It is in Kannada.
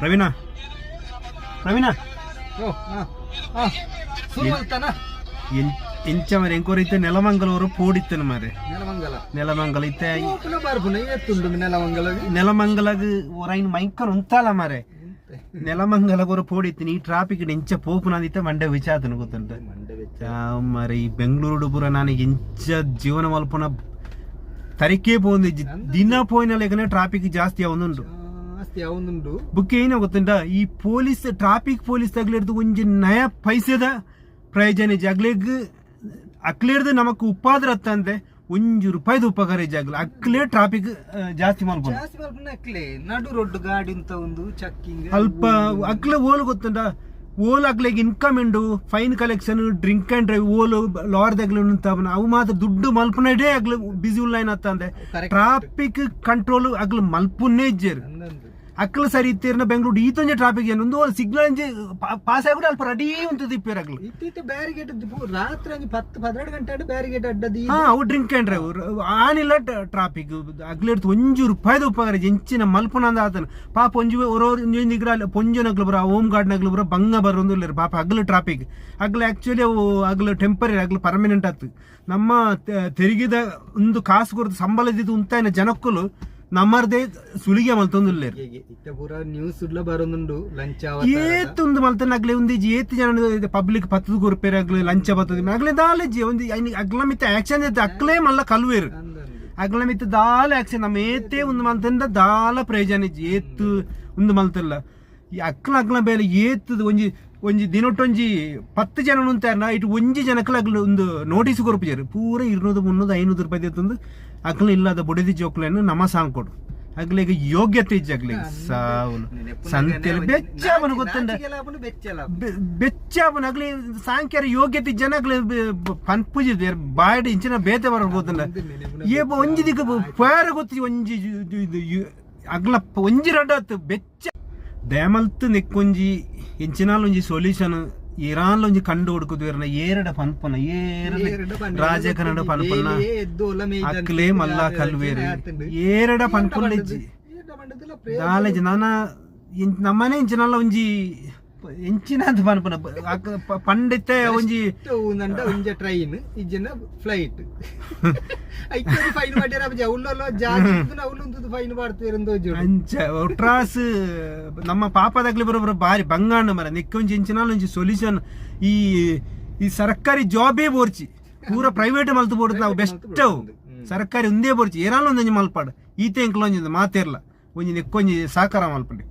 ಪ್ರವೀಣ ಎಂಚ ಮರೆ ಎಂಕೋರೈತೆ ನೆಲಮಂಗಲವರು ಪೋಡಿತ್ತನ ಮಾರೆ ನೆಲಮಂಗಲ ಇತ್ತೆ ನೆಲಮಂಗಲಗ್ ಒರೈನ್ ಮೈಕಲ್ ಉಂತಲ್ಲ ಮಾರೆ ನೆಲಮಂಗಲಗ ಪೋಡಿತ್ತೀನಿ ಈ ಟ್ರಾಫಿಕ್ ಎಂಚ ಪೋಪುನಾದಿತ್ತೆ ಮಂಡೆ ವಿಚಾತನ ಗೊತ್ತುಂಟ ಮಾರೆ ಈ ಬೆಂಗಳೂರು ಪೂರ ನನಗೆ ಎಂಚ ಜೀವನ ಮಲ್ಪನ ತರಿಕೆ ಪೋಂದಿ ದಿನ ಪೋಯಿನ ಟ್ರಾಫಿಕ್ ಜಾಸ್ತಿ ಅವನುಂಟು ಬುಕ್ ಏನೋ ಗೊತ್ತುಂಟ ಈ ಪೊಲೀಸ್ ಟ್ರಾಫಿಕ್ ಪೊಲೀಸ್ ತಗ್ಲಿಡ್ದು ಒಂಜಿ ನಯ ಪೈಸೆದ ಪ್ರಯೋಜನ ಜಗ್ಲೆಗ್ ಅಕ್ಲೇರ್ದು ನಮಕ್ ಉಪ್ಪಾದ್ರ ಹತ್ತಂತೆ ₹1 ಉಪಕಾರ ಜಾಗಲ ಅಕ್ಲೇ ಟ್ರಾಫಿಕ್ ಜಾಸ್ತಿ ಮಾಡ್ಬೋದು ನಡು ರೋಡ್ ಗಾಡಿ ಅಂತ ಒಂದು ಚೆಕ್ಕಿಂಗ್ ಅಲ್ಪ ಅಕ್ಲೆ ಓಲ್ ಗೊತ್ತುಂಟ ಓಲ್ ಅಕ್ಲೆಗ್ ಇನ್ಕಮ್ ಉಂಡು fine collection drink and drive ಓಲ್ ಲಾರ್ದಾಗ್ಲ ಅವು ಮಾತ್ರ ದುಡ್ಡು ಮಲ್ಪನಡೇ ಆಗ್ಲ ಬಿಸಿ ಉಳ್ಳೈನ್ ಹತ್ತಂದೆ ಟ್ರಾಫಿಕ್ ಕಂಟ್ರೋಲ್ ಆಗ್ಲ ಮಲ್ಪುನ್ನೇ ಇಜ್ಜೇರು ಅಕ್ಕಲು ಸರಿ ಇತ್ತೀರ್ನ ಬೆಂಗಳೂರು ಈತೊಂಜೆ ಟ್ರಾಫಿಕ್ ಏನು ಒಂದು ಸಿಗ್ನಲ್ ಅಂಜೆ ಪಾಸ್ ಆಗಿ ಅಲ್ಪ ರೆಡಿ ಉಂಟು ಇಪ್ಪಿರಗ್ಲು ಬ್ಯಾರಿಗೇಟ್ ರಾತ್ರಿ 10-12 ಗಂಟೆ ಬ್ಯಾರಿಗೇಟ್ ಅಡ್ಡದಿ ಅವು ಡ್ರಿಂಕ್ ಅಂಡ್ ಡ್ರೈವ್ ಆನಿಲ್ಲ ಟ್ರಾಫಿಕ್ ಅಗ್ಲಿಡ್ತು ₹1 ಉಪಕಾರ ಎಂಚಿನ ಮಲ್ಪನ ಅಂದ ಆತನ ಪಾಪ ಒಂಜಿಗ್ರ ಪೊಂಜನಗ್ಲು ಬರ ಹೋಮ್ ಗಾರ್ಡ್ ನಗ್ಲು ಬರ ಬಂಗ ಬರೋದು ಇಲ್ಲ ಪಾಪ ಅಗ್ಲು ಟ್ರಾಫಿಕ್ ಅಗ್ಲು ಆಕ್ಚುಲಿ ಅವು ಅಗ್ಲು ಟೆಂಪರರಿ ಅಗ್ಲು ಪರ್ಮನೆಂಟ್ ಆತು ನಮ್ಮ ತೆರಿಗೆದ ಒಂದು ಕಾಸು ಕೊಡ್ತು ಸಂಬಳದಿದ್ದು ಉಂತಾಯಿನ ಜನಕ್ಕಲು ನಮ್ಮದೇ ಸುಲಿಗೆ ಮಲ್ತೊಂದುಲ್ಲ ನ್ಯೂಸ್ ಬರೋದುಂಡು ಲಂಚ ಏತೊಂದು ಮಲ್ತನ ಅಗ್ಲೆ ಒಂದು ಏತ್ ಜನ ಪಬ್ಲಿಕ್ ₹10 ಆಗ್ಲಿ ಲಂಚ ಬರ್ತದೆ ಅಗ್ಲೆ ದಾಲೆ ಒಂದು ಅಗ್ಲ ಮಿತ್ತ ಆಕ್ಷನ್ ಅಕ್ಲೇ ಮಲ್ಲ ಕಲ್ವೇರು ಅಗ್ಲ ಮಿತ್ತ ದಾಲ ಆಕ್ಷನ್ ನಮ್ಮ ಏತೇ ಒಂದು ಮಲ್ತಂದ ದಾಲ ಪ್ರಯೋಜನ ಏತ್ತು ಒಂದು ಮಲ್ತಲ್ಲ ಈ ಅಗ್ಲ ಬೇಲೆ ಏತದ ಒಂಜಿ ದಿನೊಟ್ಟೊಂಜಿ 10 ಜನ ಉಂತಾರನ ಇಟ್ಟು ಒಂಜಿ ಜನಕ್ಕಲ ಅಗ್ಲು ಒಂದು ನೋಟಿಸ್ ಕೊರಪಿಜಾರು ಪೂರ ₹200-300-500 ಎತ್ತೊಂದು ಅಗ್ಲ ಇಲ್ಲದ ಬುಡಿದಿ ಜೋಕ್ಲನ್ನು ನಮ ಸಾಂಗ್ ಕೊಡು ಅಗ್ಲಿಗೆ ಯೋಗ್ಯತೆ ಇಜ್ಜಾಗ್ಲಿಗೆ ಸಾವನು ಸಂತೆಯಲ್ಲಿ ಬೆಚ್ಚಾವನು ಗೊತ್ತಂಡ ಬೆಚ್ಚಾವನು ಅಗ್ಲಿ ಸಾಂಕ್ಯಾರ ಯೋಗ್ಯತೆ ಜನ ಅಗ್ಲಿ ಪನ್ಪುಜಿ ಬಾಯಡ್ ಇಂಚಿನ ಬೇತೆ ಬರ ಗೊತ್ತಂಡ ಏ ಒಂಜಿ ದಿಕ್ಕ ಪೇರ ಗೊತ್ತಿ ಒಂಜಿ ಅಗ್ಲ ಒಂಜಿ ರಡ್ಡತ್ತು ಬೆಚ್ಚ ಡ್ಯಾಮಲ್ತ್ ನೆಕ್ಕೊಂಜಿ ಎಂಚಿನಾಲ್ ಒಂಜಿ ಸೊಲ್ಯೂಷನ್ ಇರಾನ್ ಒಂಜಿ ಕಂಡು ಹುಡುಕುದು ಏರಡ ಪನ್ಪನ ರಾಜಕನ್ನಡ ಪನ್ಪನ ಅಕ್ಲೇ ಮಲ್ಲ ಕಲ್ವೇರು ಏರಡ ಪನ್ಪುಲ್ಲ ನಾಲೆಜ್ ನಾನ ನಮ್ಮನೆ ಎಂಚಿನಲ್ಲ ಒಂಜಿ ಎಂಚಿನದ ಪನ್ಪನ ಪಂಡಿತ್ತೆ ಒಂಜಿ ಟ್ರೈನ್ ಇಜ್ಜನ ಫ್ಲೈಟ್ ಫೈನ್ ಒಟ್ರಾಸ್ ನಮ್ಮ ಪಾಪದಾಗ್ಲಿ ಬರೋಬ್ರ ಬಾರಿ ಬಂಗಾಣ ಮರ ನೆಕ್ಕೊಂಜಿ ಎಂಚಿನಾಲ್ ಒಂಜಿ ಸೊಲ್ಯೂಷನ್ ಈ ಸರ್ಕಾರಿ ಜಾಬೇ ಬೋರ್ಚಿ ಪೂರ ಪ್ರೈವೇಟ್ ಮಲ್ತು ಬೋಡ್ ನಾವು ಬೆಸ್ಟ್ ಅವು ಸರ್ಕಾರಿ ಒಂದೇ ಬೋರ್ಚಿ ಏನಾಲ ಒಂದೊಂಜಿ ಮಲ್ಪಾಡು ಈತೆ ಎಂಕ್ಲ ಒಂಜಿ ಮಾತೇರ್ಲ ಒಂಜಿ ನೆಕ್ಕೊಂಜಿ ಸಾಕಾರ ಮಲ್ಪಡಿ